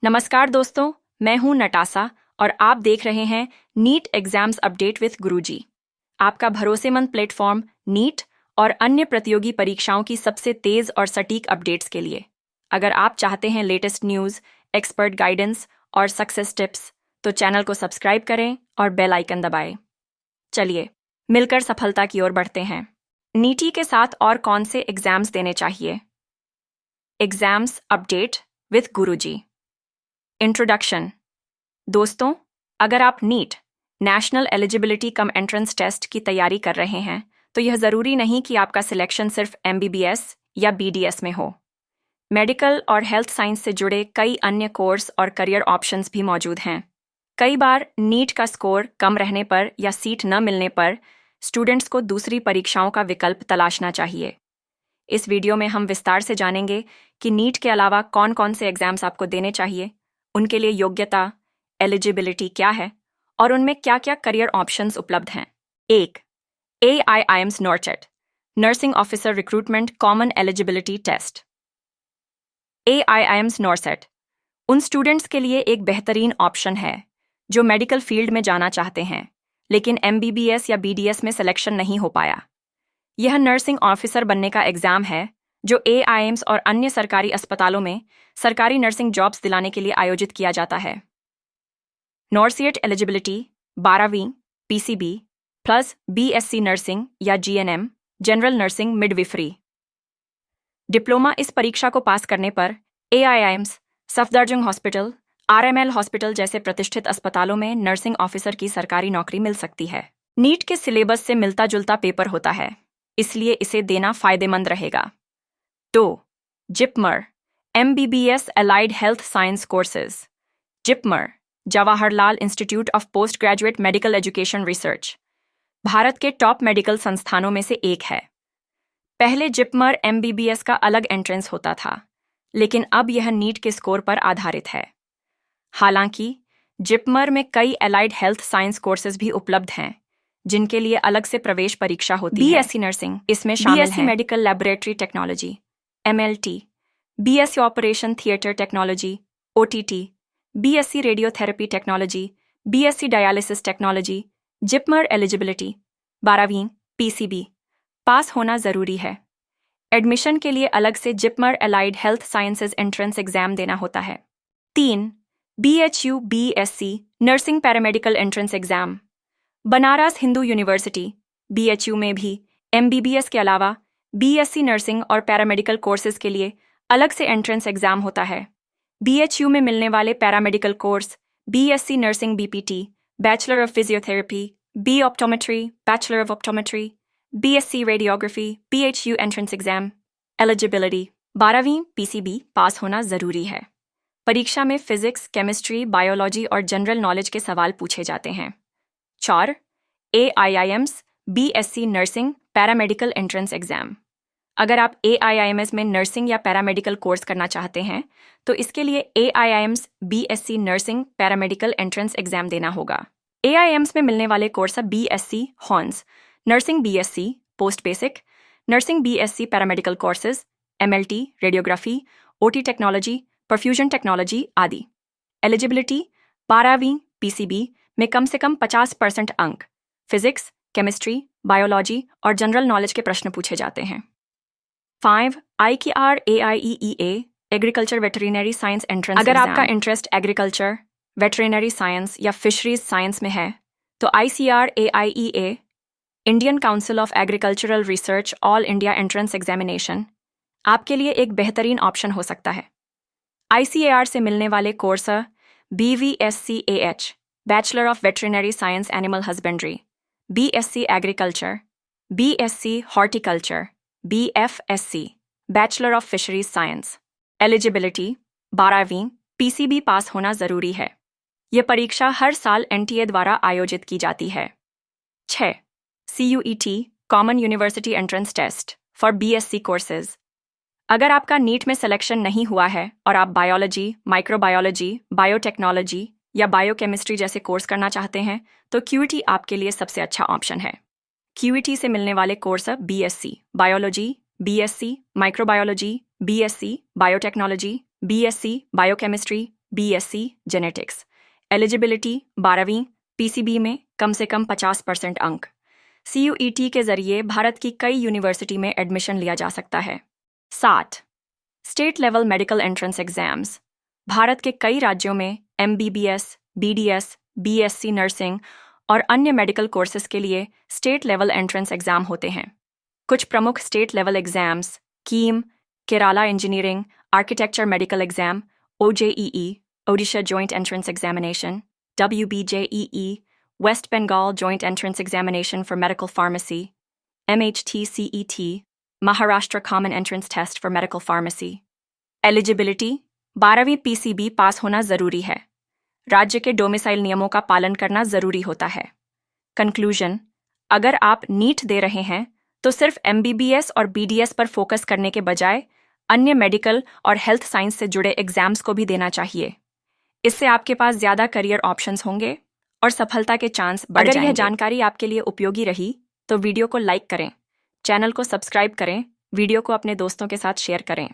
नमस्कार दोस्तों, मैं हूं नटासा और आप देख रहे हैं नीट एग्जाम्स अपडेट विथ गुरुजी। आपका भरोसेमंद प्लेटफॉर्म नीट और अन्य प्रतियोगी परीक्षाओं की सबसे तेज और सटीक अपडेट्स के लिए। अगर आप चाहते हैं लेटेस्ट न्यूज़, एक्सपर्ट गाइडेंस और सक्सेस टिप्स, तो चैनल को सब्सक्राइब करें और बेल आइकन दबाएं। चलिए मिलकर सफलता की ओर बढ़ते हैं। नीटी के साथ और कौन से एग्जाम्स देने चाहिए? Exams update with Guruji. Introduction. दोस्तों, अगर आप NEET national eligibility cum entrance test की तैयारी कर रहे हैं, तो यह ज़रूरी नहीं कि आपका सिलेक्शन सिर्फ MBBS या BDS में हो। मेडिकल और हेल्थ साइंस से जुड़े कई अन्य कोर्स और करियर ऑप्शंस भी मौजूद हैं। कई बार नीट का स्कोर कम रहने पर या सीट न मिलने पर स्टूडेंट्स को दूसरी परीक्षाओं का विकल्प तलाशना चाहिए। इस वीडियो में हम विस्तार से जानेंगे कि नीट के अलावा कौन कौन से एग्जाम्स आपको देने चाहिए, उनके लिए योग्यता, एलिजिबिलिटी क्या है और उनमें क्या क्या करियर ऑप्शंस उपलब्ध हैं। 1. AIIMS NORCET nursing officer recruitment common eligibility test. AIIMS NORCET उन स्टूडेंट्स के लिए एक बेहतरीन ऑप्शन है जो मेडिकल फील्ड में जाना चाहते हैं लेकिन MBBS या BDS में सिलेक्शन नहीं हो पाया। यह नर्सिंग ऑफिसर बनने का एग्जाम है जो AIIMS और अन्य सरकारी अस्पतालों में सरकारी नर्सिंग जॉब्स दिलाने के लिए आयोजित किया जाता है। नॉर्सिएट एलिजिबिलिटी 12वीं PCB प्लस BSc नर्सिंग या GNM जनरल नर्सिंग मिडविफरी। डिप्लोमा इस परीक्षा को पास करने पर AIIMS, Safdarjung hospital, RML hospital जैसे प्रतिष्ठित अस्पतालों में नर्सिंग ऑफिसर की सरकारी नौकरी मिल सकती है। नीट के सिलेबस से मिलता जुलता पेपर होता है, इसलिए इसे देना फायदेमंद रहेगा। 2. JIPMER MBBS Allied Health Science Courses। JIPMER Jawaharlal institute of post graduate medical education research Bharat के टॉप मेडिकल संस्थानों में से एक है। पहले जिपमर MBBS का अलग एंट्रेंस होता था, लेकिन अब यह नीट के स्कोर पर आधारित है। हालांकि जिपमर में कई एलाइड हेल्थ साइंस कोर्सेज भी उपलब्ध हैं, जिनके लिए अलग से प्रवेश परीक्षा होती है। BSc नर्सिंग इसमें शामिल है। BSc medical laboratory technology MLT, BSc operation theatre technology OTT, BSc radiotherapy technology, BSc dialysis technology. JIPMER eligibility 12वीं PCB पास होना जरूरी है। एडमिशन के लिए अलग से JIPMER allied health sciences entrance exam देना होता है। 3. BHU BSc nursing paramedical entrance exam. Banaras Hindu university BHU में भी MBBS के अलावा BSc नर्सिंग और पैरामेडिकल कोर्सेज के लिए अलग से एंट्रेंस एग्जाम होता है। BHU में मिलने वाले paramedical course BSc nursing BPT, bachelor of physiotherapy, B optometry, bachelor of optometry, BSc radiography, BHU entrance exam. Eligibility 12वीं PCB पास होना जरूरी है। परीक्षा में फिजिक्स, केमिस्ट्री, बायोलॉजी और जनरल नॉलेज के सवाल पूछे जाते हैं। 4. AIIMS BSc nursing paramedical entrance exam. अगर आप AIIMS में नर्सिंग या पैरामेडिकल कोर्स करना चाहते हैं, तो इसके लिए AIIMS BSc nursing paramedical entrance exam देना होगा। AIIMS में मिलने वाले कोर्स है BSc horns, nursing BSc post basic, nursing BSc paramedical courses, MLT radiography, OT technology, perfusion technology आदि। एलिजिबिलिटी 12वीं PCB में कम से कम 50% अंक, फिजिक्स, केमिस्ट्री, बायोलॉजी और जनरल नॉलेज के प्रश्न पूछे जाते हैं। 5. IKR AIEEA agriculture veterinary science entrance. अगर आपका इंटरेस्ट एग्रीकल्चर, वेटरिनरी साइंस या फिशरीज साइंस में है, तो ICR AIEA Indian council of agricultural research all India entrance examination आपके लिए एक बेहतरीन ऑप्शन हो सकता है। ICAR से मिलने वाले course BVSCAH bachelor of veterinary science animal husbandry, BSc agriculture, BSc horticulture, BFSC bachelor of fisheries science. Eligibility 12वीं PCB पास होना जरूरी है। यह परीक्षा हर साल NTA द्वारा आयोजित की जाती है। 6. CUET common university entrance test for BSc courses. अगर आपका नीट में सिलेक्शन नहीं हुआ है और आप बायोलॉजी, माइक्रोबायोलॉजी, बायोटेक्नोलॉजी या बायोकेमिस्ट्री जैसे कोर्स करना चाहते हैं, तो QET आपके लिए सबसे अच्छा ऑप्शन है। QET से मिलने वाले course BSc biology, BSc microbiology, BSc biotechnology, BSc biochemistry, BSc genetics. Eligibility 12वीं, PCB में कम से कम 50% अंक। CUET के जरिए भारत की कई यूनिवर्सिटी में एडमिशन लिया जा सकता है। 7. State level medical entrance exams. Bharat के कई राज्यों में MBBS, BDS, BSc नर्सिंग और अन्य मेडिकल कोर्सेज के लिए स्टेट लेवल एंट्रेंस एग्जाम होते हैं। कुछ प्रमुख state level exams: KEAM, Kerala engineering architecture medical exam, OJEE, Odisha joint entrance examination, WBJEE, West Bengal joint entrance examination for medical pharmacy, MHTCET, Maharashtra common entrance test for medical pharmacy. Eligibility 12वीं PCB pass होना जरूरी है। राज्य के डोमिसाइल नियमों का पालन करना जरूरी होता है। कंक्लूजन: अगर आप नीट दे रहे हैं तो सिर्फ MBBS और BDS पर फोकस करने के बजाय अन्य मेडिकल और हेल्थ साइंस से जुड़े एग्जाम्स को भी देना चाहिए। इससे आपके पास ज़्यादा करियर ऑप्शंस होंगे और सफलता के चांस बढ़ जाएंगे। अगर यह जानकारी आपके लिए उपयोगी रही तो वीडियो को लाइक करें, चैनल को सब्सक्राइब करें, वीडियो को अपने दोस्तों के साथ शेयर करें।